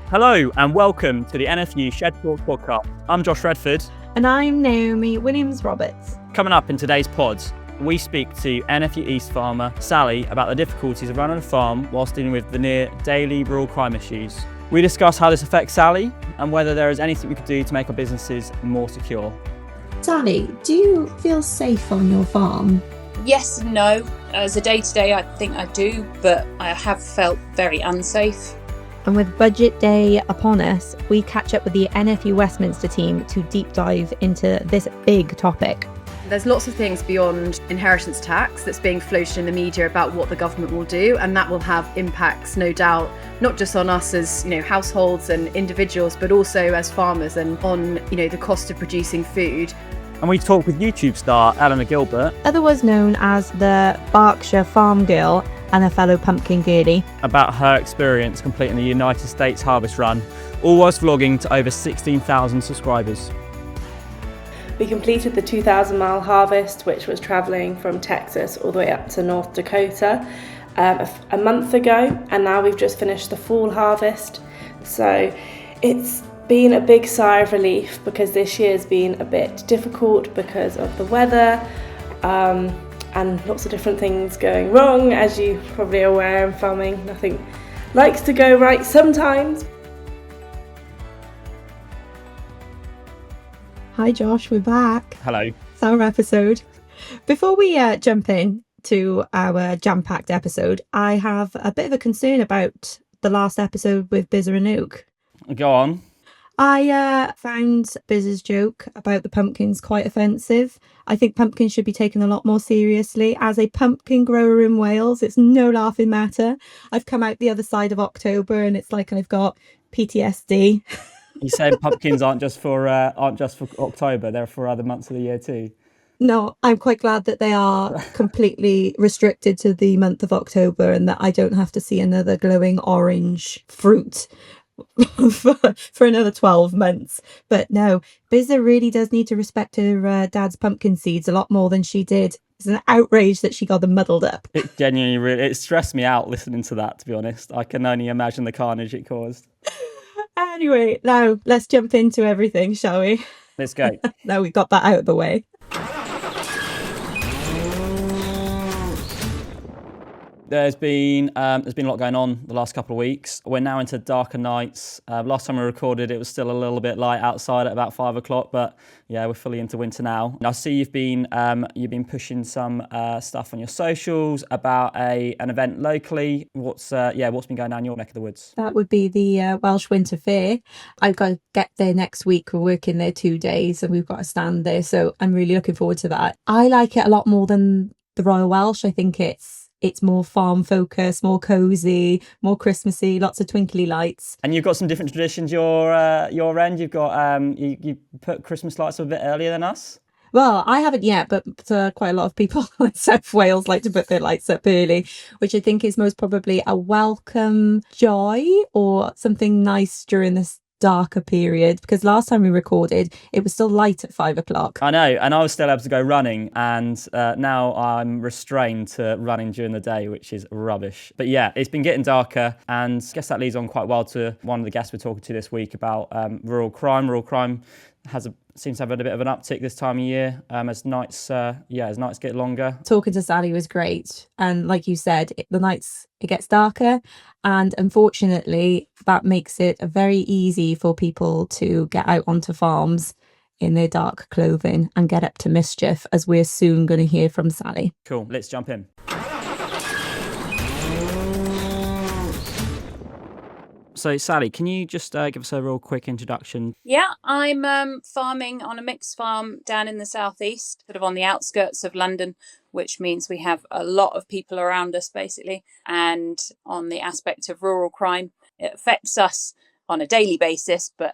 Hello and welcome to the NFU Shed Talk podcast. I'm Josh Redford. And I'm Naomi Williams-Roberts. Coming up in today's pod, we speak to NFU East farmer Sally about the difficulties of running a farm whilst dealing with the near daily rural crime issues. We discuss how this affects Sally and whether there is anything we could do to make our businesses more secure. Sally, do you feel safe on your farm? Yes and no. As a day-to-day, I think I do, but I have felt very unsafe. And with budget day upon us, we catch up with the NFU Westminster team to deep dive into this big topic. There's lots of things beyond inheritance tax that's being floated in the media about what the government will do, and that will have impacts, no doubt, not just on us as households and individuals, but also as farmers and on the cost of producing food. And we talk with YouTube star Eleanor Gilbert, otherwise known as the Berkshire Farm Girl and a fellow pumpkin girlie, about her experience completing the United States Harvest Run, all whilst vlogging to over 16,000 subscribers. We completed the 2,000-mile harvest, which was travelling from Texas all the way up to North Dakota a month ago, and now we've just finished the fall harvest. So it's been a big sigh of relief because this year's been a bit difficult because of the weather and lots of different things going wrong. As you probably are aware, in farming, nothing likes to go right sometimes. Hi Josh, we're back. Hello. It's our episode. Before we jump in to our jam-packed episode, I have a bit of a concern about the last episode with Bizzer and Oak. Go on. I found Biz's joke about the pumpkins quite offensive. I think pumpkins should be taken a lot more seriously. As a pumpkin grower in Wales, it's no laughing matter. I've come out the other side of October and it's like I've got PTSD. You said pumpkins aren't just for October; they're for other months of the year too. No, I'm quite glad that they are completely restricted to the month of October and that I don't have to see another glowing orange fruit for another 12 months. But no, Bizza really does need to respect her dad's pumpkin seeds a lot more than she did. It's an outrage that she got them muddled up. It genuinely it stressed me out listening to that, to be honest. I can only imagine the carnage it caused. Anyway, now let's jump into everything, shall we? Let's go. Now we've got that out of the way. There's been a lot going on the last couple of weeks. We're now into darker nights. Last time we recorded, it was still a little bit light outside at about 5 o'clock, but yeah, we're fully into winter now. And I see you've been pushing some stuff on your socials about an event locally. What's been going down your neck of the woods? That would be the Welsh Winter Fair. I've got to get there next week. We're working there 2 days and we've got a stand there, so I'm really looking forward to that. I like it a lot more than the Royal Welsh. I think it's more farm focused, more cosy, more Christmassy, lots of twinkly lights. And you've got some different traditions your end. You've got you put Christmas lights up a bit earlier than us. Well, I haven't yet, but quite a lot of people in South Wales like to put their lights up early, which I think is most probably a welcome joy or something nice during this darker period, because last time we recorded it was still light at 5 o'clock. I know, and I was still able to go running, and now I'm restrained to running during the day, which is rubbish. But yeah, it's been getting darker, and I guess that leads on quite well to one of the guests we're talking to this week about rural crime. Rural crime seems to have a bit of an uptick this time of year as nights get longer. Talking to Sally was great, and like you said, the nights it gets darker, and unfortunately that makes it very easy for people to get out onto farms in their dark clothing and get up to mischief, as we're soon going to hear from Sally. Cool, let's jump in. So, Sally, can you just give us a real quick introduction? Yeah, I'm farming on a mixed farm down in the southeast, sort of on the outskirts of London, which means we have a lot of people around us, basically. And on the aspect of rural crime, it affects us on a daily basis, but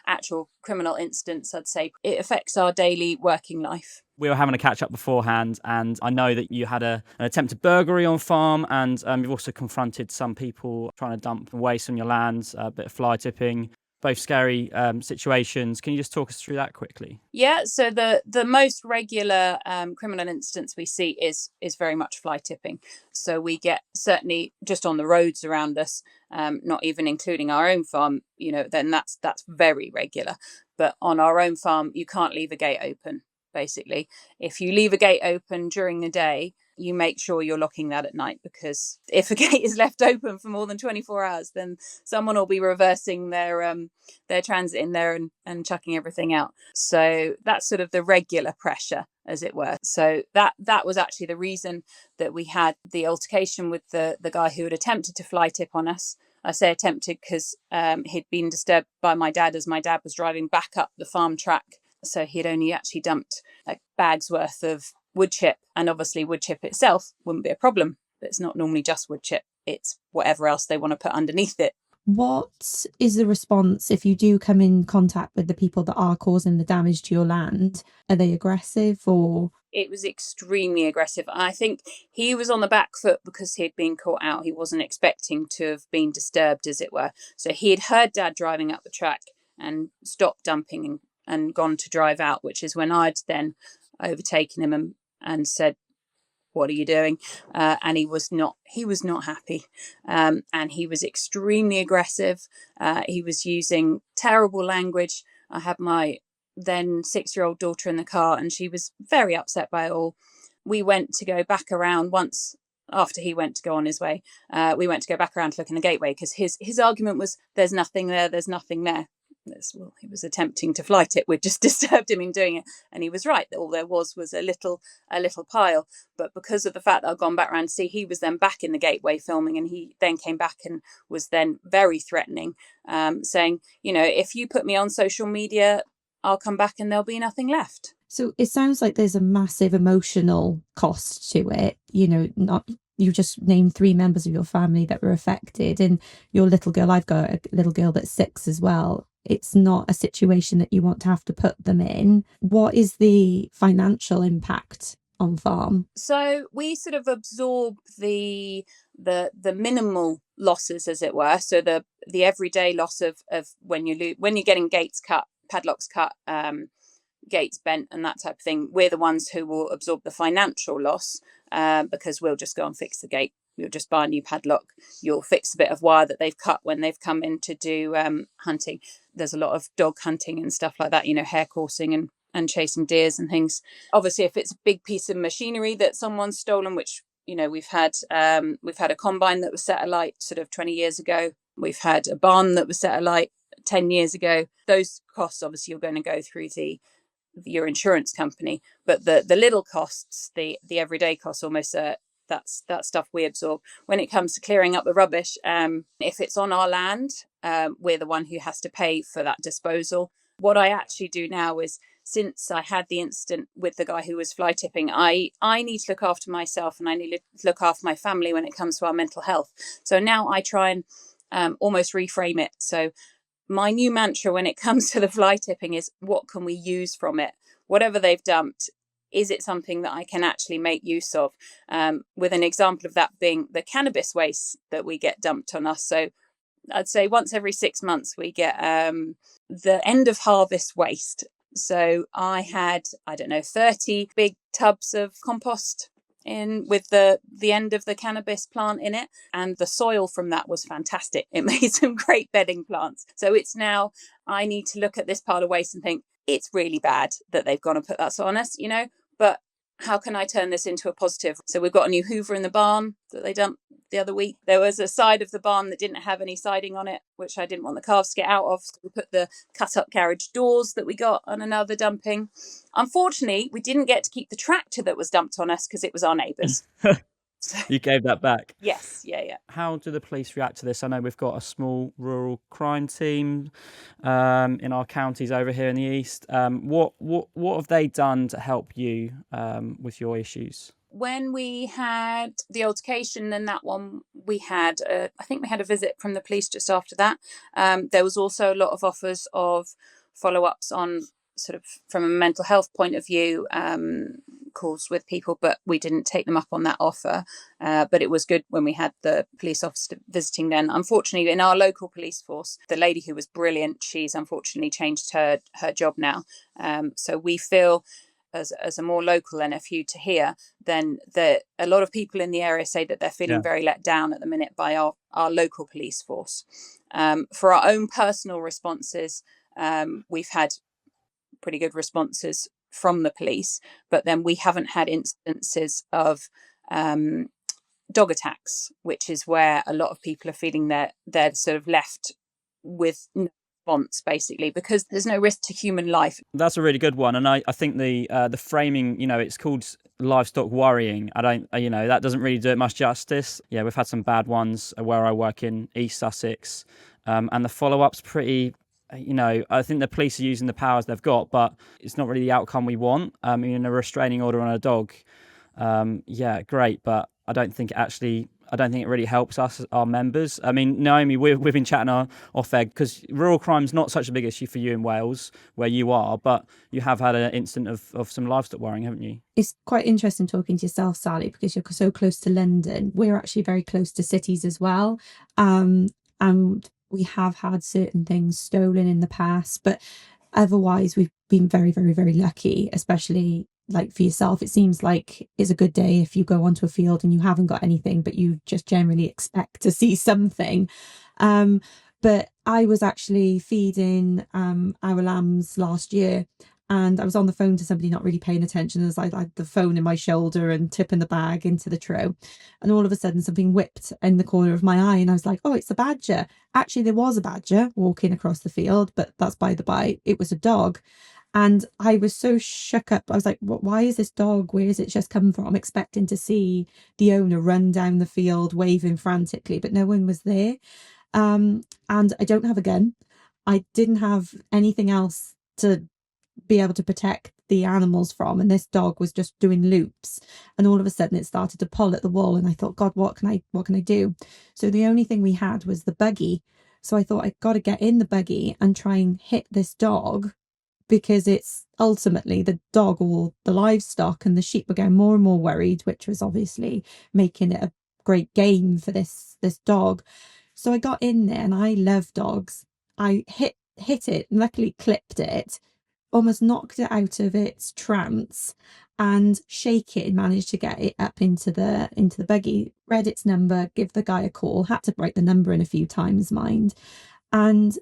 actual criminal incidents, I'd say, it affects our daily working life. We were having a catch up beforehand, and I know that you had an attempted burglary on farm, and you've also confronted some people trying to dump waste on your land, a bit of fly tipping. both scary situations. Can you just talk us through that quickly? Yeah, so the most regular criminal incidents we see is very much fly tipping. So we get, certainly just on the roads around us, not even including our own farm, then that's very regular. But on our own farm, you can't leave a gate open, basically. If you leave a gate open during the day, you make sure you're locking that at night, because if a gate is left open for more than 24 hours, then someone will be reversing their transit in there and chucking everything out. So that's sort of the regular pressure, as it were. So that was actually the reason that we had the altercation with the guy who had attempted to fly tip on us. I say attempted because he'd been disturbed by my dad as my dad was driving back up the farm track. So he'd only actually dumped like bags worth of wood chip, and obviously wood chip itself wouldn't be a problem, but it's not normally just wood chip, it's whatever else they want to put underneath it. What is the response if you do come in contact with the people that are causing the damage to your land? Are they aggressive or? It was extremely aggressive. I think he was on the back foot because he'd been caught out. He wasn't expecting to have been disturbed, as it were. So he had heard Dad driving up the track and stopped dumping and gone to drive out, which is when I'd then overtaken him and said, "What are you doing?" And he was not happy. And he was extremely aggressive. He was using terrible language. I had my then 6-year-old daughter in the car, and she was very upset by it all. We went to go back around once after he went to go on his way. We went to go back around to look in the gateway, because his argument was, there's nothing there. Well, he was attempting to flight it. We'd just disturbed him in doing it, and he was right. All there was a little pile. But because of the fact that I'd gone back around to see, he was then back in the gateway filming, and he then came back and was then very threatening, saying, if you put me on social media, I'll come back and there'll be nothing left. So it sounds like there's a massive emotional cost to it. You just named 3 members of your family that were affected, and your little girl. I've got a little girl that's 6 as well. It's not a situation that you want to have to put them in. What is the financial impact on farm? So we sort of absorb the minimal losses, as it were. So the everyday loss of when you're getting gates cut, padlocks cut, gates bent, and that type of thing. We're the ones who will absorb the financial loss, because we'll just go and fix the gate. You'll just buy a new padlock. You'll fix a bit of wire that they've cut when they've come in to do hunting. There's a lot of dog hunting and stuff like that, hare coursing and chasing deers and things. Obviously, if it's a big piece of machinery that someone's stolen, which, we've had a combine that was set alight sort of 20 years ago. We've had a barn that was set alight 10 years ago. Those costs, obviously, you're going to go through your insurance company. But the little costs, the everyday costs, almost that's stuff we absorb. When it comes to clearing up the rubbish, if it's on our land, we're the one who has to pay for that disposal. What I actually do now is, since I had the incident with the guy who was fly tipping, I need to look after myself, and I need to look after my family when it comes to our mental health. So now I try and almost reframe it. So my new mantra when it comes to the fly tipping is, what can we use from it? Whatever they've dumped, is it something that I can actually make use of? With an example of that being the cannabis waste that we get dumped on us. So I'd say once every 6 months we get the end of harvest waste. So I had, 30 big tubs of compost in with the end of the cannabis plant in it, and the soil from that was fantastic. It made some great bedding plants. So it's now, I need to look at this pile of waste and think, it's really bad that they've gone and put that on us, but how can I turn this into a positive? So we've got a new Hoover in the barn that they dumped the other week. There was a side of the barn that didn't have any siding on it, which I didn't want the calves to get out of. So we put the cut up carriage doors that we got on another dumping. Unfortunately, we didn't get to keep the tractor that was dumped on us because it was our neighbour's. You gave that back? Yes, yeah. How do the police react to this? I know we've got a small rural crime team in our counties over here in the east. What have they done to help you with your issues? When we had the altercation, and that one we had, I think we had a visit from the police just after that. There was also a lot of offers of follow-ups on sort of from a mental health point of view, calls with people, but we didn't take them up on that offer. But it was good when we had the police officer visiting then. Unfortunately, in our local police force, the lady who was brilliant, she's unfortunately changed her job now. So we feel, as a more local NFU to here, then a lot of people in the area say that they're feeling very let down at the minute by our local police force. For our own personal responses, we've had pretty good responses from the police, but then we haven't had instances of dog attacks, which is where a lot of people are feeling they're sort of left with no response, basically, because there's no risk to human life. That's a really good one, and I think the framing, it's called livestock worrying. That doesn't really do it much justice. Yeah, we've had some bad ones where I work in East Sussex, and the follow-up's pretty. I think the police are using the powers they've got, but it's not really the outcome we want. A restraining order on a dog, great, but I don't think it really helps us, our members. Naomi, we've been chatting off air because rural crime's not such a big issue for you in Wales, where you are, but you have had an incident of some livestock worrying, haven't you? It's quite interesting talking to yourself, Sally, because you're so close to London. We're actually very close to cities as well. And we have had certain things stolen in the past, but otherwise we've been very, very, very lucky, especially like for yourself. It seems like it's a good day if you go onto a field and you haven't got anything, but you just generally expect to see something. But I was actually feeding our lambs last year, and I was on the phone to somebody not really paying attention as I had the phone in my shoulder and tipping the bag into the trough. And all of a sudden something whipped in the corner of my eye, and I was like, oh, it's a badger. Actually, there was a badger walking across the field, but that's by the by. It was a dog. And I was so shook up. I was like, why is this dog? Where is it just come from? Expecting to see the owner run down the field waving frantically, but no one was there. And I don't have a gun. I didn't have anything else to be able to protect the animals from, and this dog was just doing loops, and all of a sudden it started to pull at the wall, and I thought, God, what can I do? So the only thing we had was the buggy. So I thought, I've got to get in the buggy and try and hit this dog, because it's ultimately the dog or the livestock, and the sheep were getting more and more worried, which was obviously making it a great game for this dog. So I got in there, and I love dogs. I hit it and luckily clipped it, almost knocked it out of its trance, and shaking managed to get it up into the buggy, read its number, give the guy a call, had to write the number in a few times, mind. And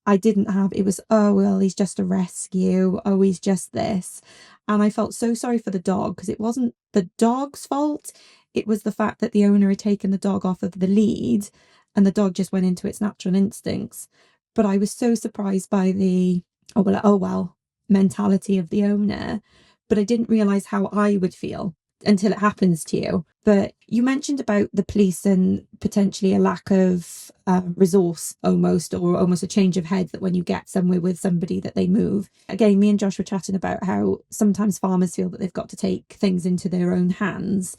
I didn't have, it was, oh, well, he's just a rescue. Oh, he's just this. And I felt so sorry for the dog, because it wasn't the dog's fault. It was the fact that the owner had taken the dog off of the lead, and the dog just went into its natural instincts. But I was so surprised by the, oh well, mentality of the owner. But I didn't realise how I would feel until it happens to you. But you mentioned about the police and potentially a lack of resource almost, or almost a change of head, that when you get somewhere with somebody that they move. Again, me and Josh were chatting about how sometimes farmers feel that they've got to take things into their own hands.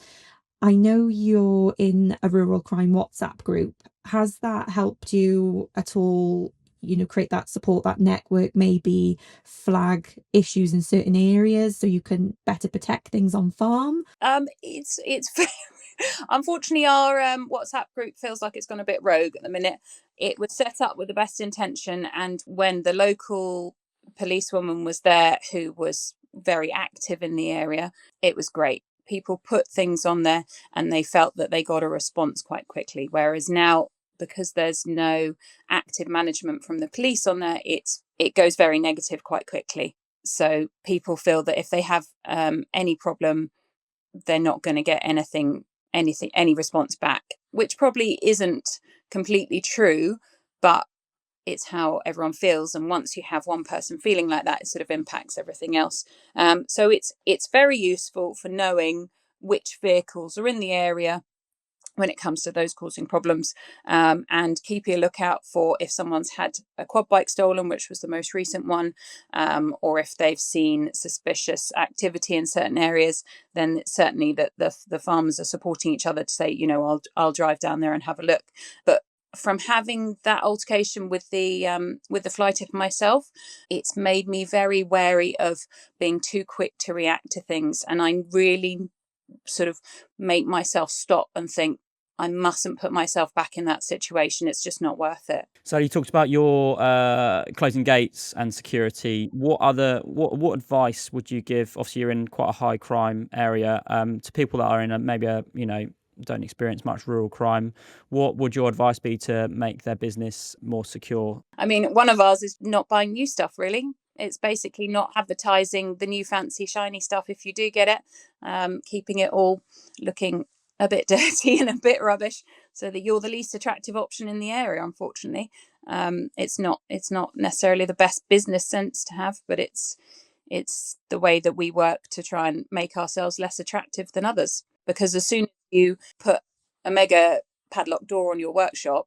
I know you're in a rural crime WhatsApp group. Has that helped you at all, create that support, that network, maybe flag issues in certain areas so you can better protect things on farm? It's unfortunately our WhatsApp group feels like it's gone a bit rogue at the minute. It was set up with the best intention, and when the local policewoman was there, who was very active in the area, it was great. People put things on there and they felt that they got a response quite quickly, whereas now, because there's no active management from the police on there, it goes very negative quite quickly. So people feel that if they have any problem, they're not going to get any response back, which probably isn't completely true, but it's how everyone feels. And once you have one person feeling like that, it sort of impacts everything else. So it's very useful for knowing which vehicles are in the area when it comes to those causing problems, and keeping a lookout for if someone's had a quad bike stolen, which was the most recent one, or if they've seen suspicious activity in certain areas. Then it's certainly that the farmers are supporting each other to say, I'll drive down there and have a look. But from having that altercation with the fly tipper myself, it's made me very wary of being too quick to react to things, and I really sort of make myself stop and think, I mustn't put myself back in that situation. It's just not worth it. So you talked about your closing gates and security. What advice would you give? Obviously, you're in quite a high crime area. To people that are in don't experience much rural crime, what would your advice be to make their business more secure? I mean, one of ours is not buying new stuff, really. It's basically not advertising the new fancy shiny stuff if you do get it, keeping it all looking a bit dirty and a bit rubbish, so that you're the least attractive option in the area. Unfortunately, it's not necessarily the best business sense to have, but it's the way that we work to try and make ourselves less attractive than others. Because as soon as you put a mega padlock door on your workshop,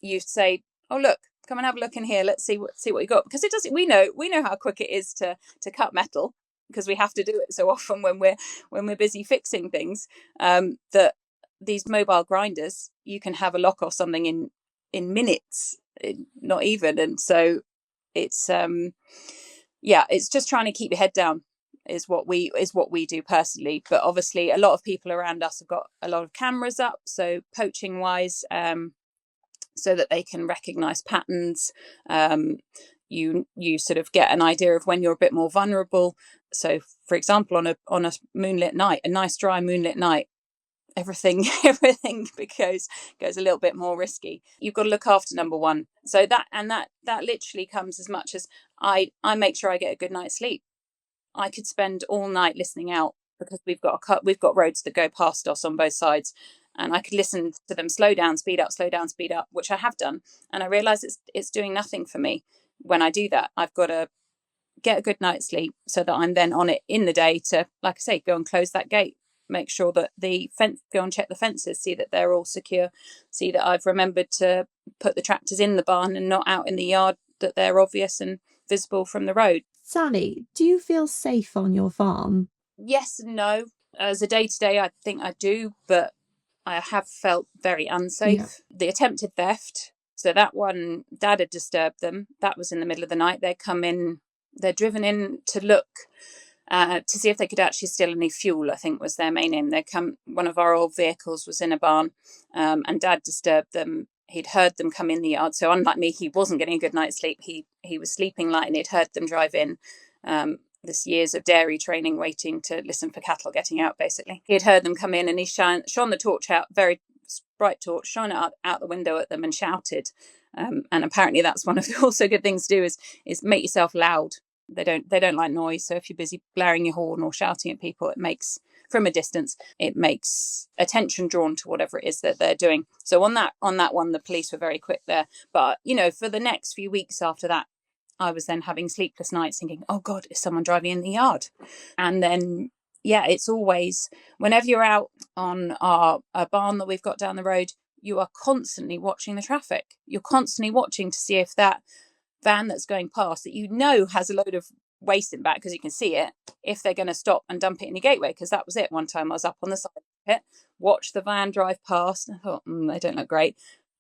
you say, "Oh, look, come and have a look in here. Let's see what you got." Because it doesn't. We know how quick it is to cut metal, because we have to do it so often when we're busy fixing things. That these mobile grinders, you can have a lock or something in minutes, not even. And so it's it's just trying to keep your head down is what we do personally. But obviously, a lot of people around us have got a lot of cameras up, so poaching wise, so that they can recognize patterns. You sort of get an idea of when you're a bit more vulnerable. So, for example, on a moonlit night, a nice dry moonlit night, everything goes a little bit more risky. You've got to look after number one. So that literally comes as much as I make sure I get a good night's sleep. I could spend all night listening out, because we've got roads that go past us on both sides, and I could listen to them slow down, speed up, which I have done, and I realise it's doing nothing for me when I do that. I've got to get a good night's sleep so that I'm then on it in the day to, like I say, go and close that gate, make sure that the fence, go and check the fences, see that they're all secure, see that I've remembered to put the tractors in the barn and not out in the yard, that they're obvious and visible from the road. Sally, do you feel safe on your farm? Yes and no. As a day-to-day, I think I do, but I have felt very unsafe. Yeah. The attempted theft, so that one, Dad had disturbed them. That was in the middle of the night. They're driven in to look to see if they could actually steal any fuel, I think was their main aim. One of our old vehicles was in a barn, and Dad disturbed them. He'd heard them come in the yard. So unlike me, he wasn't getting a good night's sleep. He was sleeping light, and he'd heard them drive in. This years of dairy training, waiting to listen for cattle getting out, basically. He had heard them come in, and he shone the torch out, very bright torch, shone it out the window at them and shouted. And apparently that's one of the also good things to do is make yourself loud. They don't like noise. So if you're busy blaring your horn or shouting at people, from a distance, it makes attention drawn to whatever it is that they're doing. So on that one, the police were very quick there. But, for the next few weeks after that, I was then having sleepless nights thinking, oh God, is someone driving in the yard? And then, it's always, whenever you're out on a barn that we've got down the road, you are constantly watching the traffic. You're constantly watching to see if that van that's going past, that has a load of waste in back, because you can see it, if they're going to stop and dump it in your gateway. Because that was it. One time I was up on the side of the pit, watched the van drive past, and I thought, they don't look great.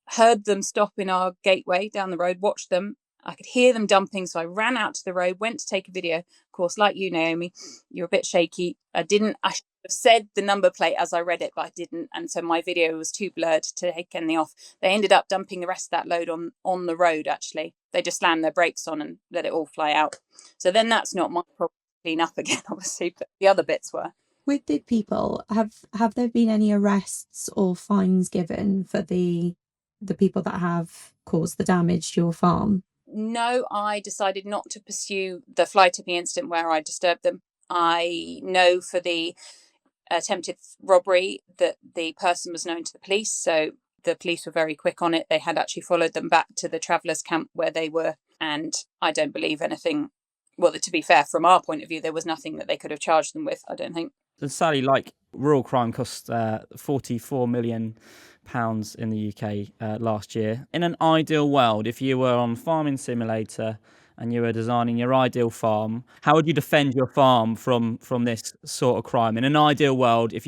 Heard them stop in our gateway down the road, watched them. I could hear them dumping, so I ran out to the road, went to take a video. Of course, like you, Naomi, you're a bit shaky. I should have said the number plate as I read it, but I didn't, and so my video was too blurred to take any off. They ended up dumping the rest of that load on the road, actually. They just slammed their brakes on and let it all fly out. So then that's not my problem to clean up again, obviously, but the other bits were. With the people, have there been any arrests or fines given for the people that have caused the damage to your farm? No, I decided not to pursue the fly tipping incident where I disturbed them. I know for the attempted robbery that the person was known to the police, so the police were very quick on it. They had actually followed them back to the travellers' camp where they were, and I don't believe anything. Well, to be fair, from our point of view, there was nothing that they could have charged them with, I don't think. And Sally, rural crime cost £44 million in the UK last year. In an ideal world, if you were on Farming Simulator and you were designing your ideal farm, how would you defend your farm from this sort of crime? In an ideal world, if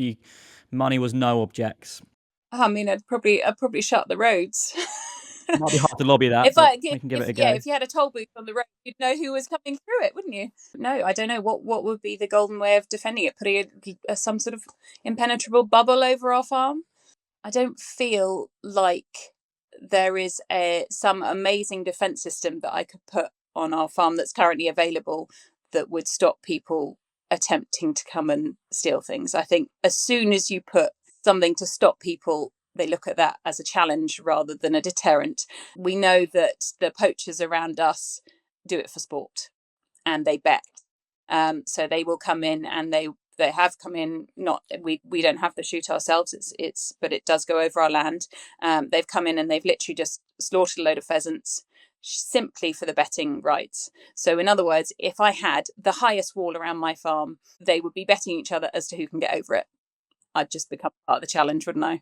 money was no objects. I mean, I'd probably shut the roads. Might be hard to lobby that, If but we can give it a go. if you had a toll booth on the road, you'd know who was coming through it, wouldn't you? No, I don't know what would be the golden way of defending it. Putting some sort of impenetrable bubble over our farm. I don't feel like there is some amazing defense system that I could put on our farm that's currently available that would stop people attempting to come and steal things. I think as soon as you put something to stop people, they look at that as a challenge rather than a deterrent. We know that the poachers around us do it for sport and they bet. So they will come in and they have come in. Not we don't have the shoot ourselves. But it does go over our land. They've come in and they've literally just slaughtered a load of pheasants simply for the betting rights. So in other words, if I had the highest wall around my farm, they would be betting each other as to who can get over it. I'd just become part of the challenge, wouldn't I?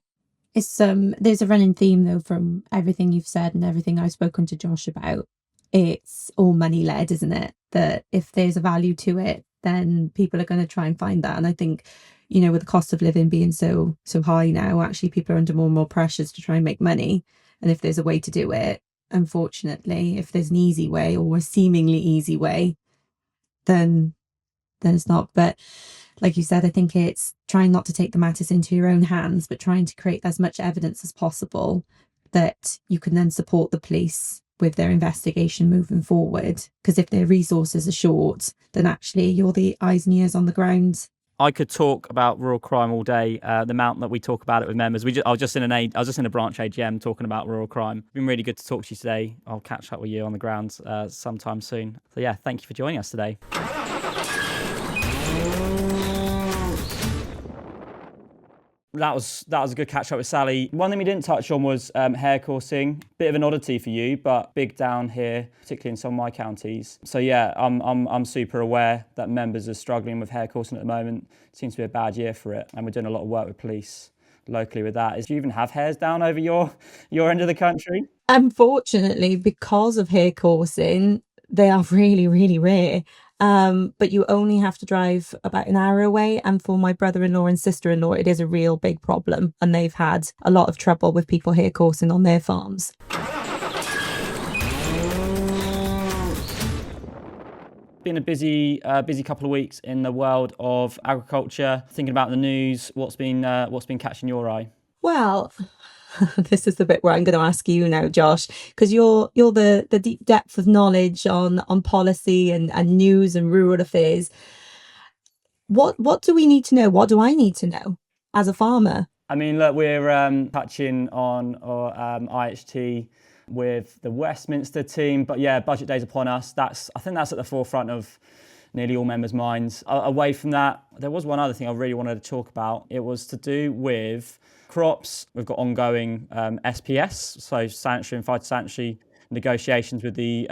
It's there's a running theme though from everything you've said and everything I've spoken to Josh about. It's all money led, isn't it? That if there's a value to it, then people are going to try and find that. And I think, you know, with the cost of living being so high now, actually people are under more and more pressures to try and make money. And if there's a way to do it, unfortunately, if there's an easy way or a seemingly easy way, then it's not. But like you said, I think it's trying not to take the matters into your own hands, but trying to create as much evidence as possible that you can then support the police with their investigation moving forward. Because if their resources are short, then actually you're the eyes and ears on the ground. I could talk about rural crime all day. The amount that we talk about it with members. I was just in a branch AGM talking about rural crime. It's been really good to talk to you today. I'll catch up with you on the ground sometime soon. So yeah, thank you for joining us today. That was a good catch up with Sally. One thing we didn't touch on was hare coursing. Bit of an oddity for you, but big down here, particularly in some of my counties. So yeah, I'm super aware that members are struggling with hare coursing at the moment. It seems to be a bad year for it, and we're doing a lot of work with police locally with that. Do you even have hares down over your end of the country? Unfortunately, because of hare coursing, they are really, really rare. But you only have to drive about an hour away. And for my brother-in-law and sister-in-law, it is a real big problem. And they've had a lot of trouble with people hare coursing on their farms. Been a busy couple of weeks in the world of agriculture. Thinking about the news, what's been catching your eye? Well, this is the bit where I'm going to ask you now, Josh, because you're the deep depth of knowledge on policy and news and rural affairs. What do we need to know? What do I need to know as a farmer? I mean, look, we're touching on IHT with the Westminster team, but yeah, budget day's upon us. I think that's at the forefront of nearly all members' minds. Away from that, there was one other thing I really wanted to talk about. It was to do with crops. We've got ongoing SPS, so sanitary and phytosanitary negotiations with the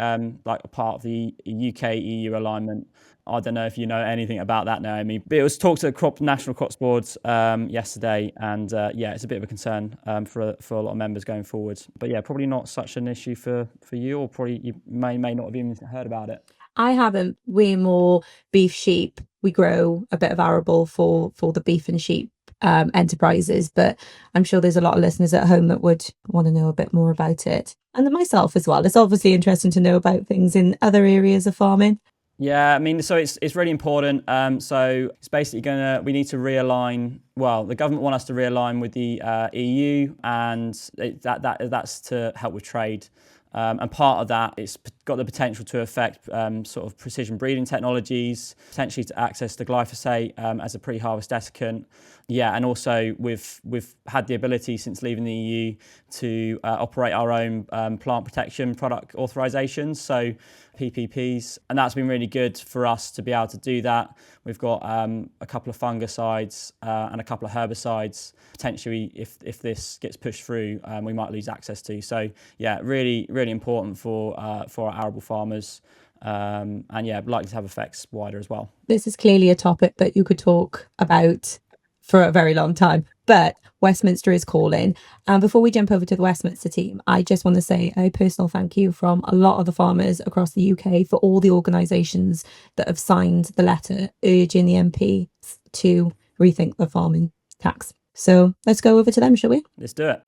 like a part of the UK-EU alignment. I don't know if you know anything about that, Naomi, but it was talked at the National Crops Board yesterday, and yeah, it's a bit of a concern for a lot of members going forward. But yeah, probably not such an issue for you, or probably you may not have even heard about it. I haven't. We're more beef sheep. We grow a bit of arable for the beef and sheep enterprises, but I'm sure there's a lot of listeners at home that would want to know a bit more about it. And then myself as well. It's obviously interesting to know about things in other areas of farming. Yeah, I mean, so it's really important. So it's basically we need to realign. Well, the government want us to realign with the EU, and that's to help with trade. And part of that, it's got the potential to affect sort of precision breeding technologies, potentially to access the glyphosate as a pre-harvest desiccant. Yeah, and also we've had the ability since leaving the EU to operate our own plant protection product authorizations, so PPPs, and that's been really good for us to be able to do that. We've got a couple of fungicides and a couple of herbicides. Potentially, if this gets pushed through, we might lose access to. So yeah, really, really important for our arable farmers. And yeah, likely to have effects wider as well. This is clearly a topic that you could talk about for a very long time, but Westminster is calling. And before we jump over to the Westminster team, I just want to say a personal thank you from a lot of the farmers across the UK for all the organisations that have signed the letter urging the MP to rethink the farming tax. So let's go over to them, shall we? Let's do it.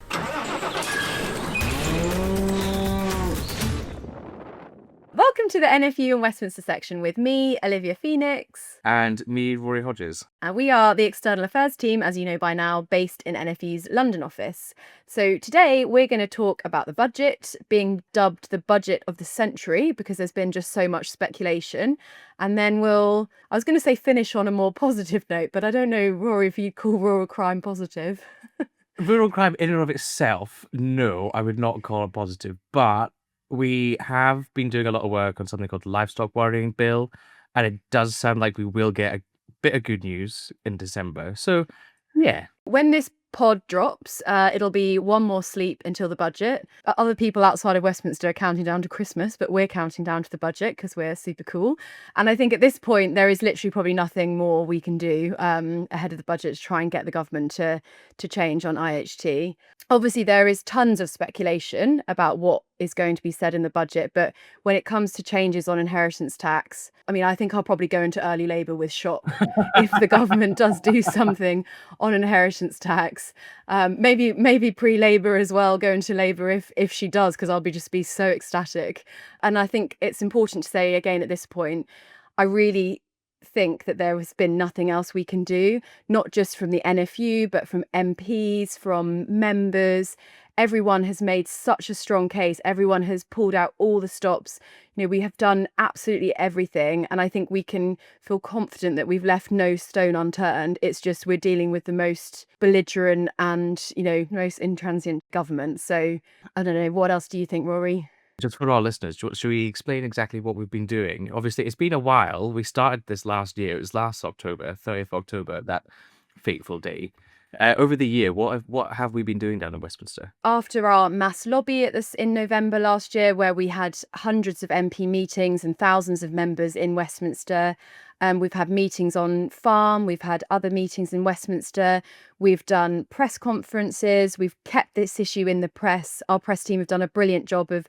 Welcome to the NFU and Westminster section with me, Olivia Phoenix. And me, Rory Hodges. And we are the External Affairs team, as you know by now, based in NFU's London office. So today we're going to talk about the budget, being dubbed the budget of the century because there's been just so much speculation. And then I was going to say finish on a more positive note, but I don't know, Rory, if you'd call rural crime positive. Rural crime in and of itself, no, I would not call it positive. But we have been doing a lot of work on something called the Livestock Worrying Bill. And it does sound like we will get a bit of good news in December. So, yeah. When this pod drops, it'll be one more sleep until the budget. Other people outside of Westminster are counting down to Christmas, but we're counting down to the budget because we're super cool. And I think at this point, there is literally probably nothing more we can do ahead of the budget to try and get the government to change on IHT. Obviously, there is tons of speculation about what is going to be said in the budget, but when it comes to changes on inheritance tax, I mean, I think I'll probably go into early labour with shock if the government does do something on inheritance tax. Maybe pre-Labour as well, go into Labour if she does, because I'll just be so ecstatic. And I think it's important to say again at this point, I really think that there has been nothing else we can do, not just from the NFU, but from MPs, from members. Everyone has made such a strong case. Everyone has pulled out all the stops. You know, we have done absolutely everything. And I think we can feel confident that we've left no stone unturned. It's just we're dealing with the most belligerent and, most intransigent government. So I don't know. What else do you think, Rory? Just for our listeners, should we explain exactly what we've been doing? Obviously, it's been a while. We started this last year. It was last October, 30th October, that fateful day. Over the year, what have we been doing down in Westminster? After our mass lobby in November last year, where we had hundreds of MP meetings and thousands of members in Westminster, we've had meetings on farm, we've had other meetings in Westminster, we've done press conferences, we've kept this issue in the press. Our press team have done a brilliant job of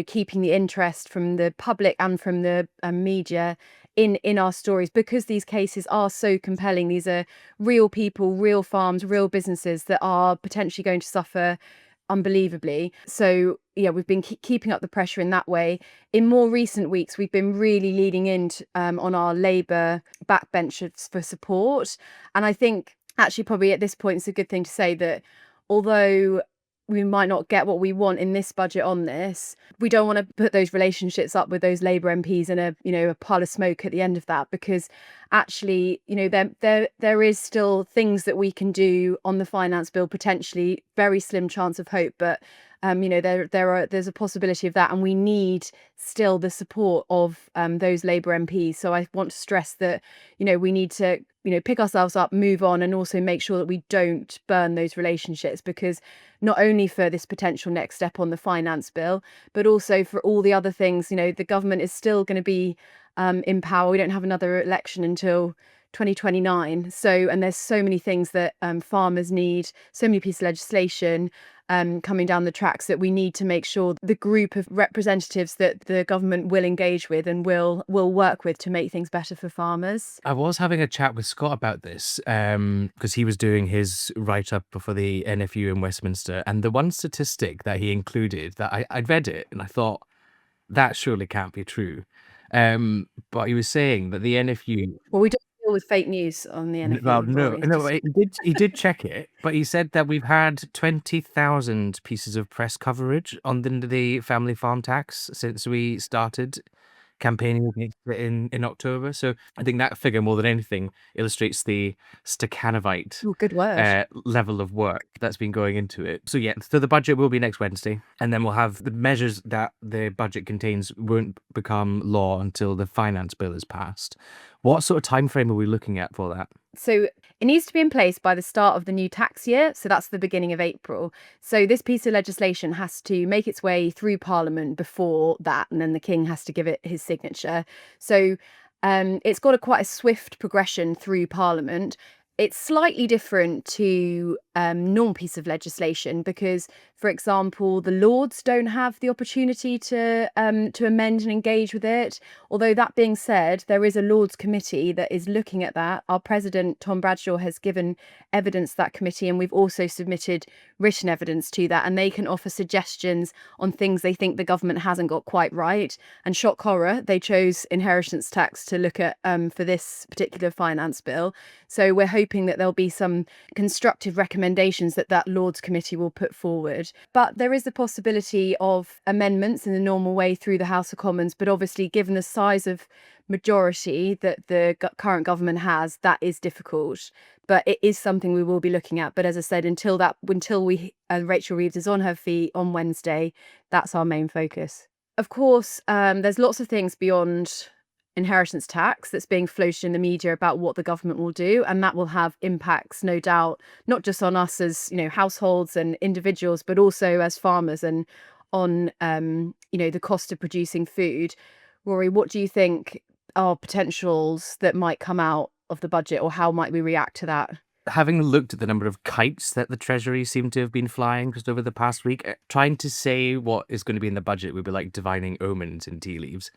keeping the interest from the public and from the media in our stories, because these cases are so compelling. These are real people, real farms, real businesses that are potentially going to suffer unbelievably. So yeah, we've been keeping up the pressure in that way. In more recent weeks, we've been really leading in on our Labour backbenchers for support. And I think actually probably at this point it's a good thing to say that although we might not get what we want in this budget on this, we don't want to put those relationships up with those Labour MPs in a pile of smoke at the end of that, because actually, there is still things that we can do on the finance bill, potentially very slim chance of hope, but there's a possibility of that, and we need still the support of those Labour MPs. So I want to stress that we need to pick ourselves up, move on, and also make sure that we don't burn those relationships, because not only for this potential next step on the finance bill, but also for all the other things. The government is still going to be in power. We don't have another election until 2029. And there's so many things that farmers need, so many pieces of legislation coming down the tracks, that we need to make sure the group of representatives that the government will engage with and will work with to make things better for farmers. I was having a chat with Scott about this because he was doing his write-up for the NFU in Westminster, and the one statistic that he included, that I'd read it and I thought, that surely can't be true. But he was saying that the NFU... Well, we don't deal with fake news on the NFU. Well, no, he did check it, but he said that we've had 20,000 pieces of press coverage on the family farm tax since we started campaigning against it in October. So I think that figure, more than anything, illustrates the Stakhanovite good word. level of work that's been going into it. So yeah, so the budget will be next Wednesday, and then we'll have the measures that the budget contains won't become law until the finance bill is passed. What sort of time frame are we looking at for that? So it needs to be in place by the start of the new tax year. So that's the beginning of April. So this piece of legislation has to make its way through Parliament before that, and then the King has to give it his signature. So it's got quite a swift progression through Parliament. It's slightly different to normal piece of legislation because, for example, the Lords don't have the opportunity to amend and engage with it. Although that being said, there is a Lords committee that is looking at that. Our president, Tom Bradshaw, has given evidence to that committee, and we've also submitted written evidence to that, and they can offer suggestions on things they think the government hasn't got quite right. And shock horror, they chose inheritance tax to look at for this particular finance bill. So we're hoping that there'll be some constructive recommendations that Lords committee will put forward. But there is the possibility of amendments in the normal way through the House of Commons. But obviously, given the size of majority that the current government has, that is difficult. But it is something we will be looking at. But as I said, until Rachel Reeves is on her feet on Wednesday, that's our main focus. Of course, there's lots of things beyond inheritance tax that's being floated in the media about what the government will do, and that will have impacts, no doubt, not just on us as households and individuals, but also as farmers and on the cost of producing food. Rory, what do you think are potentials that might come out of the budget, or how might we react to that? Having looked at the number of kites that the Treasury seem to have been flying just over the past week, trying to say what is going to be in the budget would be like divining omens in tea leaves.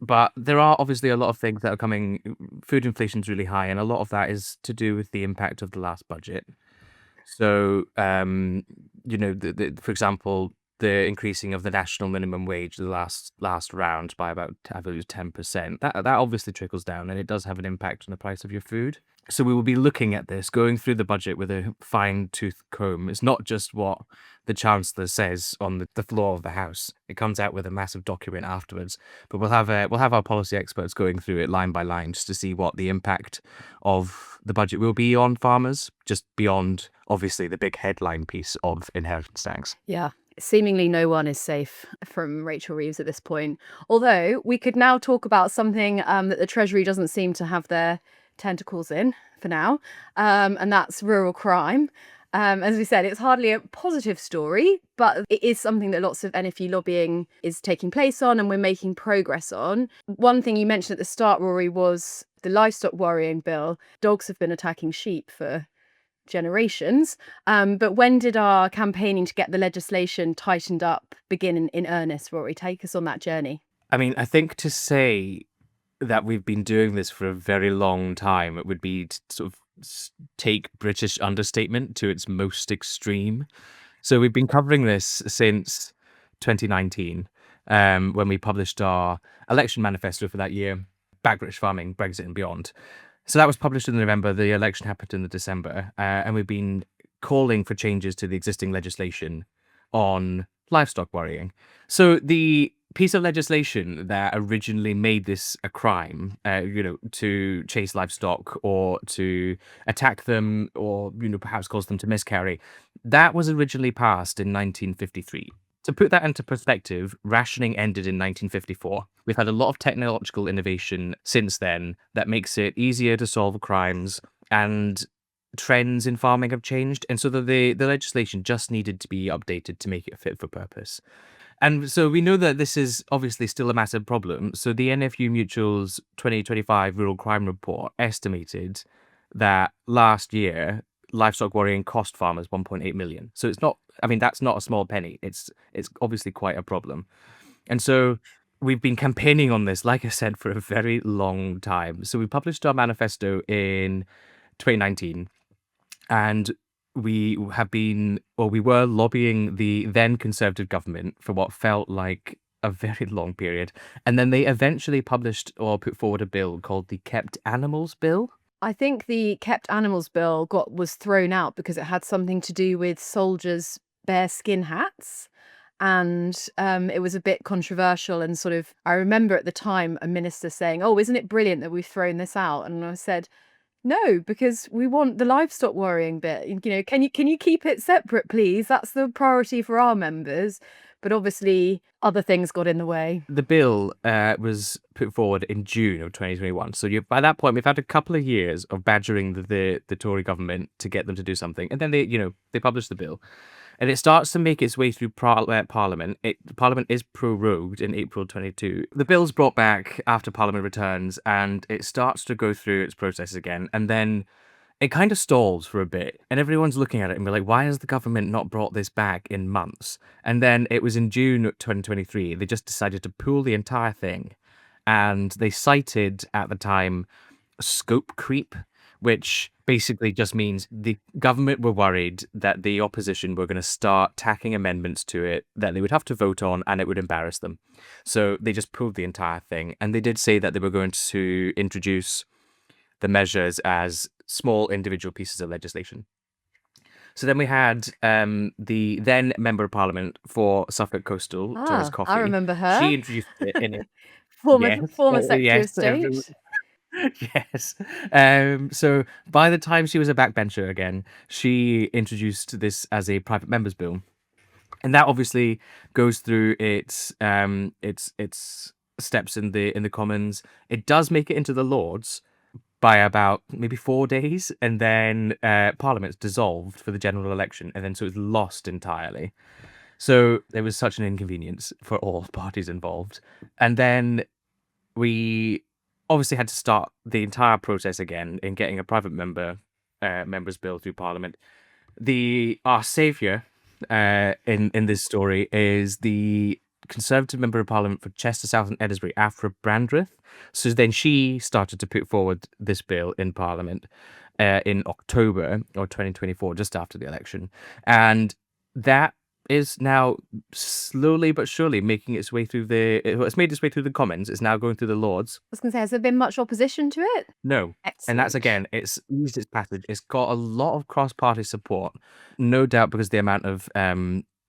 But there are obviously a lot of things that are coming. Food inflation's really high, and a lot of that is to do with the impact of the last budget. So, for example, the increasing of the national minimum wage the last round by about, I believe, 10%. That obviously trickles down, and it does have an impact on the price of your food. So we will be looking at this, going through the budget with a fine-tooth comb. It's not just what the Chancellor says on the floor of the House. It comes out with a massive document afterwards. But we'll have our policy experts going through it line by line just to see what the impact of the budget will be on farmers, just beyond, obviously, the big headline piece of inheritance tax. Yeah. Seemingly no one is safe from Rachel Reeves at this point. Although we could now talk about something that the Treasury doesn't seem to have their tentacles in for now, and that's rural crime. As we said, it's hardly a positive story, but it is something that lots of NFU lobbying is taking place on, and we're making progress on. One thing you mentioned at the start, Rory, was the livestock worrying bill. Dogs have been attacking sheep for generations. But when did our campaigning to get the legislation tightened up begin in earnest, Rory? Take us on that journey. I mean, I think to say that we've been doing this for a very long time, it would be to sort of take British understatement to its most extreme. So we've been covering this since 2019, when we published our election manifesto for that year, Back British Farming, Brexit and Beyond. So that was published in November. The election happened in December, and we've been calling for changes to the existing legislation on livestock worrying. So the piece of legislation that originally made this a crime, to chase livestock or to attack them or, perhaps cause them to miscarry, that was originally passed in 1953. To put that into perspective, rationing ended in 1954. We've had a lot of technological innovation since then that makes it easier to solve crimes, and trends in farming have changed. And so the legislation just needed to be updated to make it fit for purpose. And so we know that this is obviously still a massive problem. So the NFU Mutual's 2025 Rural Crime Report estimated that last year, livestock worrying cost farmers 1.8 million. So that's not a small penny. It's obviously quite a problem. And so we've been campaigning on this, like I said, for a very long time. So we published our manifesto in 2019, and we were lobbying the then Conservative government for what felt like a very long period. And then they eventually published or put forward a bill called the Kept Animals Bill. I think the Kept Animals Bill was thrown out because it had something to do with soldiers' bearskin hats. And it was a bit controversial, and sort of, I remember at the time a minister saying, "Oh, isn't it brilliant that we've thrown this out?" And I said, "No, because we want the livestock worrying bit. Can you keep it separate, please? That's the priority for our members." But obviously, other things got in the way. The bill was put forward in June of 2021. So by that point, we've had a couple of years of badgering the Tory government to get them to do something, and then they published the bill. And it starts to make its way through Parliament. Parliament is prorogued in April 22. The bill's brought back after Parliament returns, and it starts to go through its process again. And then it kind of stalled for a bit, and everyone's looking at it and be like, why has the government not brought this back in months? And then it was in June 2023, they just decided to pull the entire thing. And they cited at the time scope creep, which basically just means the government were worried that the opposition were going to start tacking amendments to it that they would have to vote on, and it would embarrass them. So they just pulled the entire thing. And they did say that they were going to introduce the measures as small individual pieces of legislation. So then we had the then Member of Parliament for Suffolk Coastal, Thomas Coffey. I remember her. She introduced it in it. Former Secretary of State. Yes. So by the time she was a backbencher again, she introduced this as a private member's bill. And that obviously goes through its steps in the Commons. It does make it into the Lords by about maybe 4 days, and then Parliament's dissolved for the general election, and then so it's lost entirely. So there was such an inconvenience for all parties involved. And then we obviously had to start the entire process again in getting a private member's bill through Parliament. Our saviour in this story is the Conservative Member of Parliament for Chester South and Edinburgh, Afra Brandreth. So then she started to put forward this bill in Parliament in October or 2024, just after the election. And that is now slowly but surely making its way through it's made its way through the Commons. It's now going through the Lords. I was going to say, has there been much opposition to it? No. Excellent. And that's, again, it's eased its passage. It's got a lot of cross-party support, no doubt, because the amount of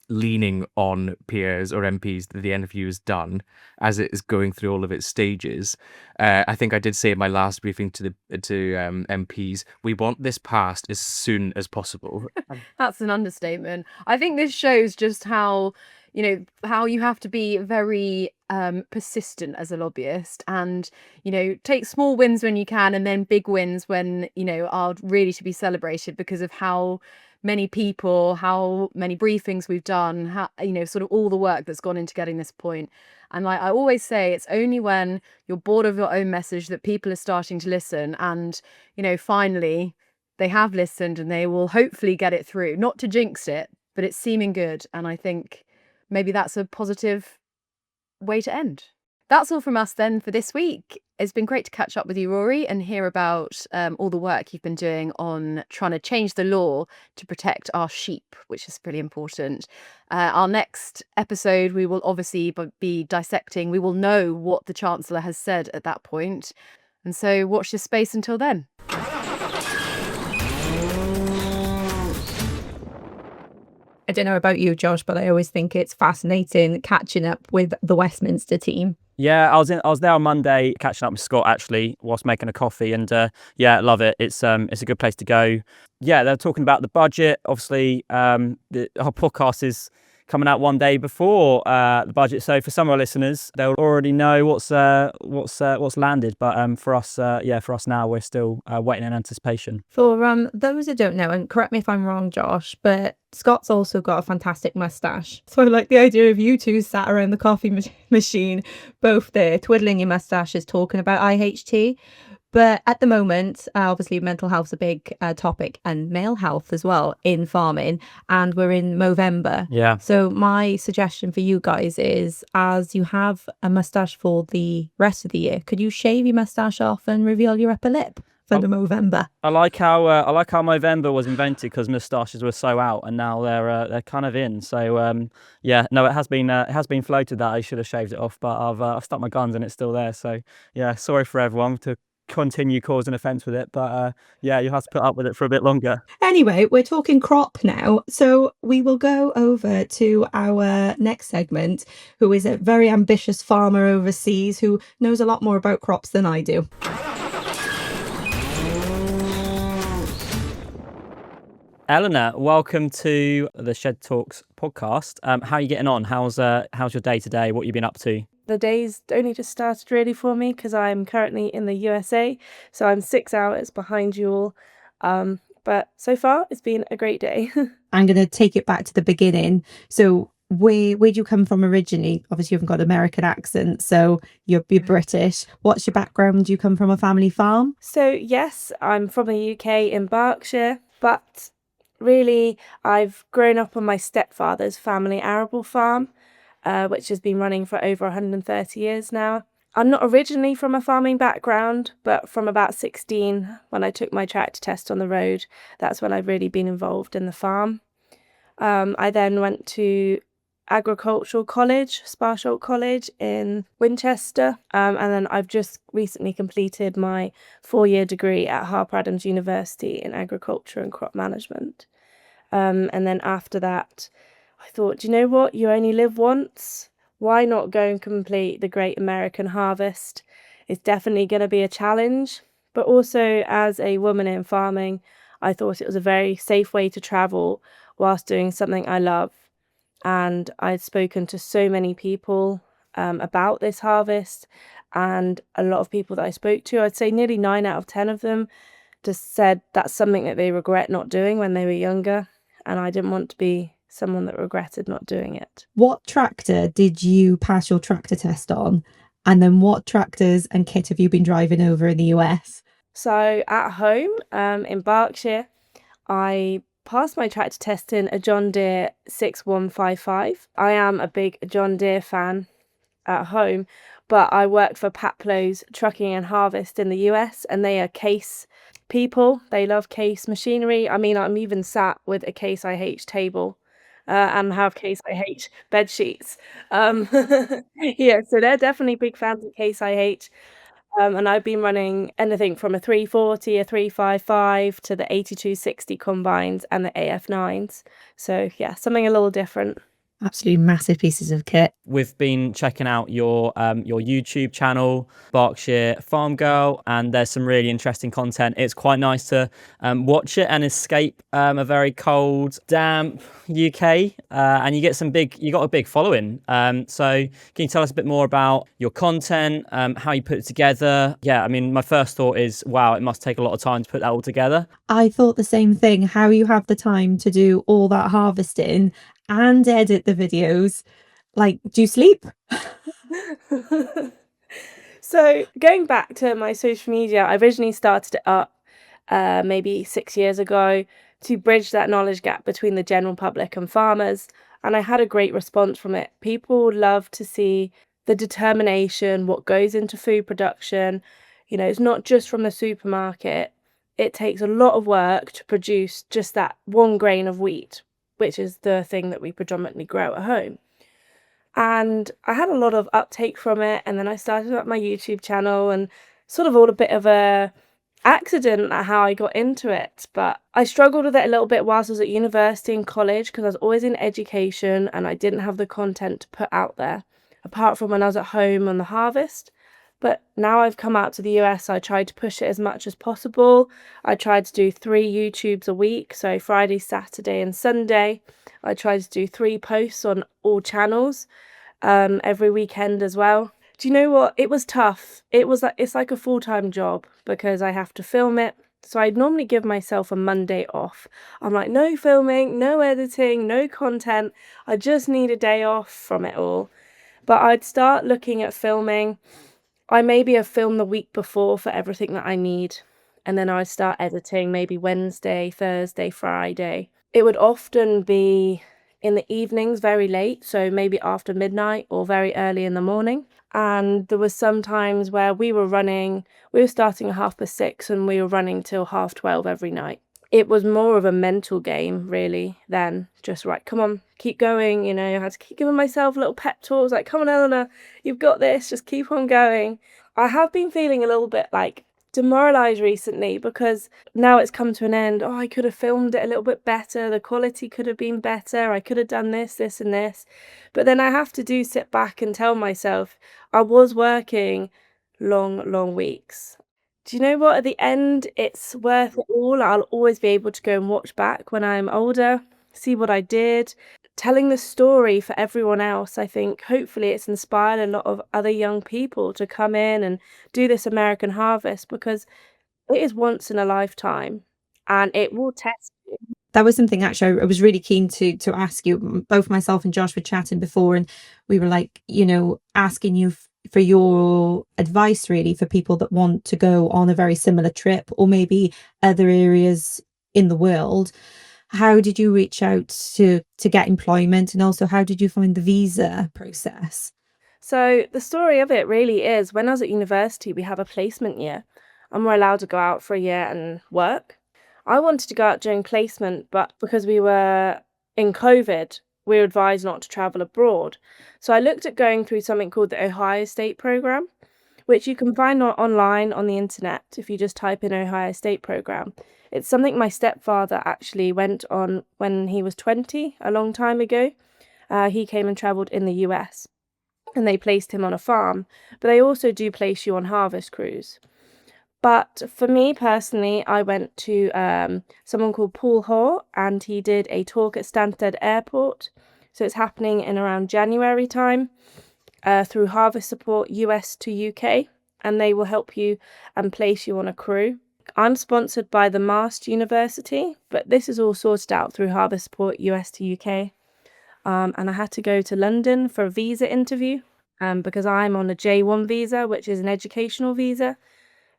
leaning on peers or MPs that the NFU has done as it is going through all of its stages. I think I did say in my last briefing to MPs, we want this passed as soon as possible. That's an understatement. I think this shows just how you have to be very persistent as a lobbyist, and take small wins when you can, and then big wins when are really to be celebrated because of how many people, how many briefings we've done, how sort of all the work that's gone into getting this point. And like I always say, it's only when you're bored of your own message that people are starting to listen, and finally they have listened, and they will hopefully get it through. Not to jinx it, but it's seeming good, and I think maybe that's a positive way to end. That's all from us then for this week. It's been great to catch up with you, Rory, and hear about all the work you've been doing on trying to change the law to protect our sheep, which is really important. Our next episode, we will obviously be dissecting. We will know what the Chancellor has said at that point. And so watch this space until then. I don't know about you, Josh, but I always think it's fascinating catching up with the Westminster team. Yeah, I was there on Monday catching up with Scott actually whilst making a coffee, and love it. It's a good place to go. Yeah, they're talking about the budget. Obviously, our podcast is coming out one day before the budget, so for some of our listeners, they'll already know what's landed. But for us now, we're still waiting in anticipation. For those who don't know, and correct me if I'm wrong, Josh, but Scott's also got a fantastic moustache. So I like the idea of you two sat around the coffee machine, both there, twiddling your moustaches, talking about IHT. But at the moment, obviously, mental health's a big topic, and male health as well in farming. And we're in Movember. Yeah. So my suggestion for you guys is, as you have a moustache for the rest of the year, could you shave your moustache off and reveal your upper lip for the Movember? I like how Movember was invented, because moustaches were so out, and now they're kind of in. So it has been floated that I should have shaved it off, but I've stuck my guns and it's still there. So yeah, sorry for everyone to continue causing offence with it, but you'll have to put up with it for a bit longer. Anyway, we're talking crop now, so we will go over to our next segment, who is a very ambitious farmer overseas who knows a lot more about crops than I do. Eleanor, welcome to the Shed Talks podcast. How are you getting on? How's your day today? What have you been up to? The day's only just started really for me because I'm currently in the USA, so I'm 6 hours behind you all. But so far, it's been a great day. I'm going to take it back to the beginning. So where do you come from originally? Obviously, you haven't got an American accent, so you're British. What's your background? Do you come from a family farm? So, yes, I'm from the UK in Berkshire, but really I've grown up on my stepfather's family arable farm, which has been running for over 130 years now. I'm not originally from a farming background, but from about 16, when I took my tractor test on the road, that's when I've really been involved in the farm. I then went to agricultural college, Sparsholt College in Winchester, and then I've just recently completed my 4-year degree at Harper Adams University in agriculture and crop management. And then after that, I thought, do you know what? You only live once. Why not go and complete the Great American Harvest? It's definitely going to be a challenge, but also as a woman in farming, I thought it was a very safe way to travel whilst doing something I love. And I'd spoken to so many people about this harvest, and a lot of people that I spoke to, I'd say nearly 9 out of 10 of them just said that's something that they regret not doing when they were younger, and I didn't want to be someone that regretted not doing it. What tractor did you pass your tractor test on? And then what tractors and kit have you been driving over in the US? So at home in Berkshire, I passed my tractor test in a John Deere 6155. I am a big John Deere fan at home, but I work for Paplow's Trucking and Harvest in the US, and they are Case people. They love Case machinery. I mean, I'm even sat with a Case IH table and have Case IH bed sheets. Yeah, so they're definitely big fans of Case IH. And I've been running anything from a 340, a 355 to the 8260 combines and the AF9s. So yeah, something a little different. Absolutely massive pieces of kit. We've been checking out your YouTube channel, Berkshire Farm Girl, and there's some really interesting content. It's quite nice to watch it and escape a very cold, damp UK, and you got a big following. So can you tell us a bit more about your content, how you put it together? Yeah, I mean, my first thought is, wow, it must take a lot of time to put that all together. I thought the same thing, how you have the time to do all that harvesting and edit the videos. Like, do you sleep? So going back to my social media, I originally started it up maybe 6 years ago to bridge that knowledge gap between the general public and farmers. And I had a great response from it. People love to see the determination, what goes into food production. You know, it's not just from the supermarket. It takes a lot of work to produce just that 1 grain of wheat, which is the thing that we predominantly grow at home. And I had a lot of uptake from it, and then I started up my YouTube channel, and sort of all a bit of a accident at how I got into it. But I struggled with it a little bit whilst I was at university and college, because I was always in education and I didn't have the content to put out there, apart from when I was at home on the harvest. But now I've come out to the US, I tried to push it as much as possible. I tried to do 3 YouTubes a week, so Friday, Saturday and Sunday. I tried to do 3 posts on all channels every weekend as well. Do you know what? It was tough. It's like a full-time job because I have to film it. So I'd normally give myself a Monday off. I'm like, no filming, no editing, no content. I just need a day off from it all. But I'd start looking at filming. I maybe have filmed the week before for everything that I need, and then I'd start editing maybe Wednesday, Thursday, Friday. It would often be in the evenings, very late, so maybe after midnight or very early in the morning. And there was some times where we were starting at 6:30 and we were running till 12:30 every night. It was more of a mental game, really, than just, right, come on, keep going. You know, I had to keep giving myself little pep talks, like, come on, Eleanor, you've got this, just keep on going. I have been feeling a little bit, like, demoralised recently because now it's come to an end. Oh, I could have filmed it a little bit better. The quality could have been better. I could have done this, this and this. But then I have to sit back and tell myself I was working long weeks. Do you know what? At the end, it's worth it all. I'll always be able to go and watch back when I'm older, see what I did. Telling the story for everyone else, I think hopefully it's inspired a lot of other young people to come in and do this American harvest, because it is once in a lifetime and it will test you. That was something actually I was really keen to ask you. Both myself and Josh were chatting before, and we were like, asking you for your advice really for people that want to go on a very similar trip or maybe other areas in the world. How did you reach out to get employment, and also how did you find the visa process? So the story of it really is when I was at university, we have a placement year and we're allowed to go out for a year and work. I wanted to go out during placement, but because we were in COVID, we were advised not to travel abroad. So I looked at going through something called the Ohio State Program, which you can find online on the internet if you just type in Ohio State Program. It's something my stepfather actually went on when he was 20, a long time ago. He came and travelled in the US and they placed him on a farm, but they also do place you on harvest crews. But for me personally, I went to someone called Paul Hoare, and he did a talk at Stansted Airport. So it's happening in around January time through Harvest Support US to UK, and they will help you and place you on a crew. I'm sponsored by the Mast University, but this is all sorted out through Harvest Support US to UK. And I had to go to London for a visa interview because I'm on a J1 visa, which is an educational visa.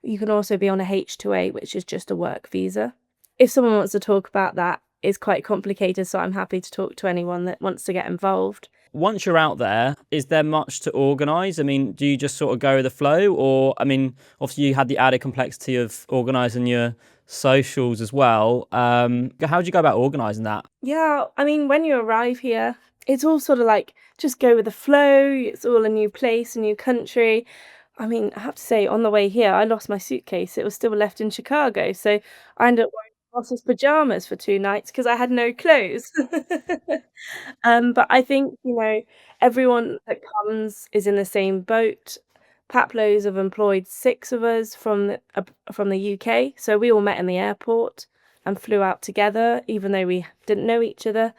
You can also be on a H2A, which is just a work visa. If someone wants to talk about that, it's quite complicated, so I'm happy to talk to anyone that wants to get involved. Once you're out there, is there much to organise? I mean, do you just sort of go with the flow? Or, I mean, obviously you had the added complexity of organising your socials as well. How do you go about organising that? Yeah, I mean, when you arrive here, it's all sort of like just go with the flow. It's all a new place, a new country. I mean, I have to say, on the way here, I lost my suitcase. It was still left in Chicago. So I ended up wearing my boss's pajamas for 2 nights because I had no clothes. But I think, everyone that comes is in the same boat. Paplos have employed 6 of us from the UK. So we all met in the airport and flew out together, even though we didn't know each other.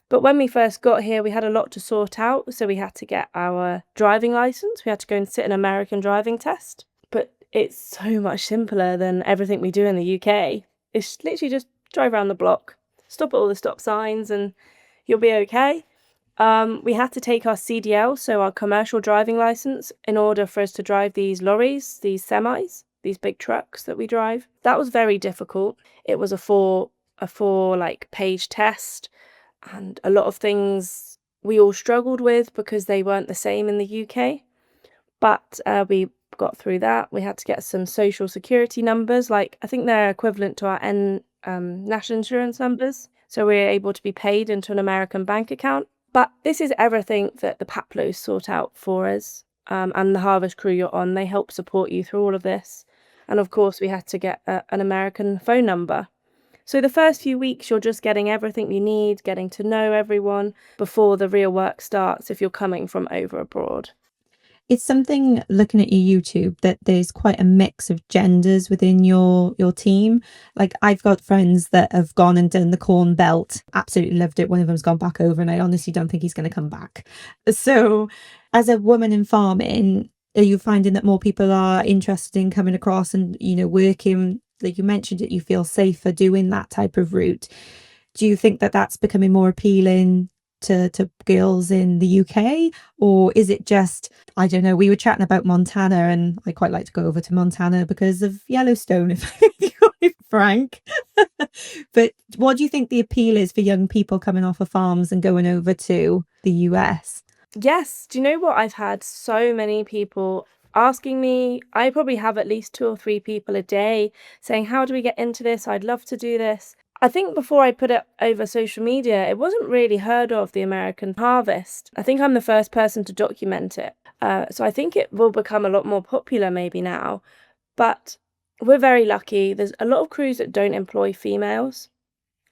But when we first got here, we had a lot to sort out. So we had to get our driving license. We had to go and sit an American driving test. But it's so much simpler than everything we do in the UK. It's literally just drive around the block, stop at all the stop signs, and you'll be okay. We had to take our CDL, so our commercial driving license, in order for us to drive these lorries, these semis, these big trucks that we drive. That was very difficult. It was a four page test. And a lot of things we all struggled with because they weren't the same in the UK. But we got through that. We had to get some social security numbers. I think they're equivalent to our national insurance numbers. So we're able to be paid into an American bank account. But this is everything that the Paplos sort out for us. And the harvest crew you're on, they help support you through all of this. And of course, we had to get an American phone number. So the first few weeks, you're just getting everything you need, getting to know everyone before the real work starts if you're coming from over abroad. It's something, looking at your YouTube, that there's quite a mix of genders within your team. I've got friends that have gone and done the Corn Belt, absolutely loved it. One of them's gone back over, and I honestly don't think he's going to come back. So as a woman in farming, are you finding that more people are interested in coming across and, working, like you mentioned, that you feel safer doing that type of route? Do you think that that's becoming more appealing to girls in the UK, or is it just, I don't know, we were chatting about Montana, and I quite like to go over to Montana because of Yellowstone, if I'm frank. But what do you think the appeal is for young people coming off of farms and going over to the US? Yes, do you know what? I've had so many people asking me. I probably have at least 2 or 3 people a day saying, how do we get into this? I'd love to do this. I think before I put it over social media, it wasn't really heard of, the American harvest. I think I'm the first person to document it. So I think it will become a lot more popular maybe now. But we're very lucky. There's a lot of crews that don't employ females.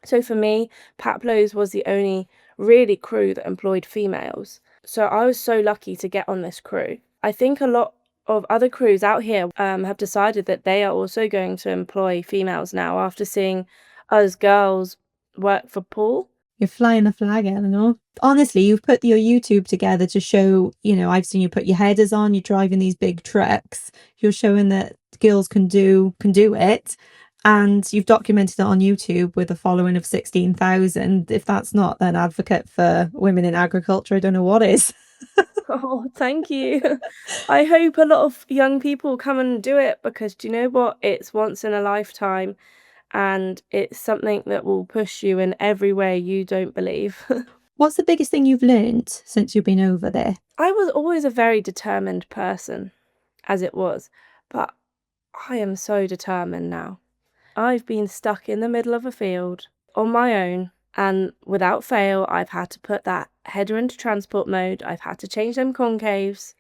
So for me, Paplos was the only really crew that employed females. So I was so lucky to get on this crew. I think a lot of other crews out here have decided that they are also going to employ females now after seeing us girls work for Paul. You're flying the flag, Eleanor. Honestly, you've put your YouTube together to show, I've seen you put your headers on, you're driving these big trucks. You're showing that girls can do it. And you've documented it on YouTube with a following of 16,000. If that's not an advocate for women in agriculture, I don't know what is. Oh, thank you. I hope a lot of young people come and do it, because do you know what? It's once in a lifetime, and it's something that will push you in every way you don't believe. What's the biggest thing you've learned since you've been over there? I was always a very determined person, as it was, but I am so determined now. I've been stuck in the middle of a field on my own, and without fail, I've had to put that header into transport mode. I've had to change them concaves,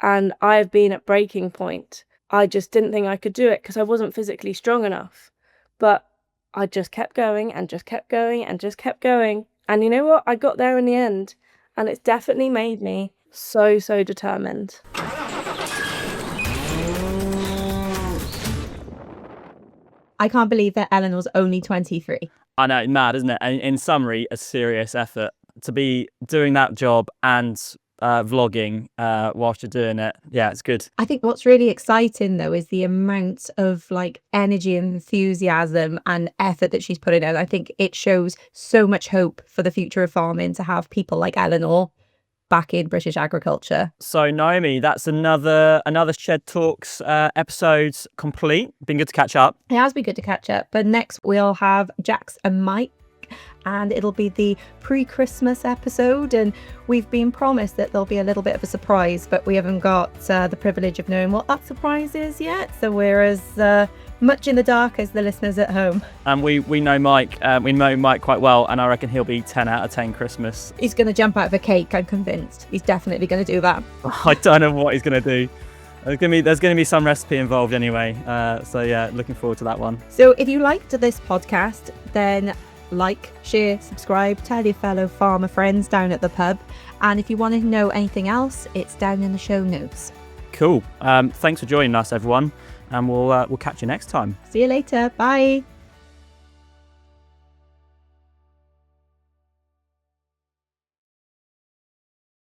and I've been at breaking point. I just didn't think I could do it because I wasn't physically strong enough. But I just kept going and just kept going and just kept going. And you know what? I got there in the end, and it's definitely made me so determined. I can't believe that Eleanor's only 23. I know, mad, isn't it? And in summary, a serious effort to be doing that job and vlogging whilst you're doing it. Yeah, it's good. I think what's really exciting though is the amount of like energy and enthusiasm and effort that she's putting in. I think it shows so much hope for the future of farming to have people like Eleanor back in British agriculture. So Naomi, that's another Shed Talks episode complete. Been good to catch up. It has been good to catch up, but next we'll have Jax and Mike, and it'll be the pre-Christmas episode, and we've been promised that there'll be a little bit of a surprise, but we haven't got the privilege of knowing what that surprise is yet, so we're as much in the dark as the listeners at home. And we know Mike, we know Mike quite well, and I reckon he'll be 10 out of 10 Christmas. He's going to jump out of a cake, I'm convinced. He's definitely going to do that. I don't know what he's going to do. There's going to be some recipe involved anyway. So yeah, looking forward to that one. So if you liked this podcast, then like, share, subscribe, tell your fellow farmer friends down at the pub. And if you want to know anything else, it's down in the show notes. Cool. Thanks for joining us, everyone. And we'll catch you next time. See you later. Bye.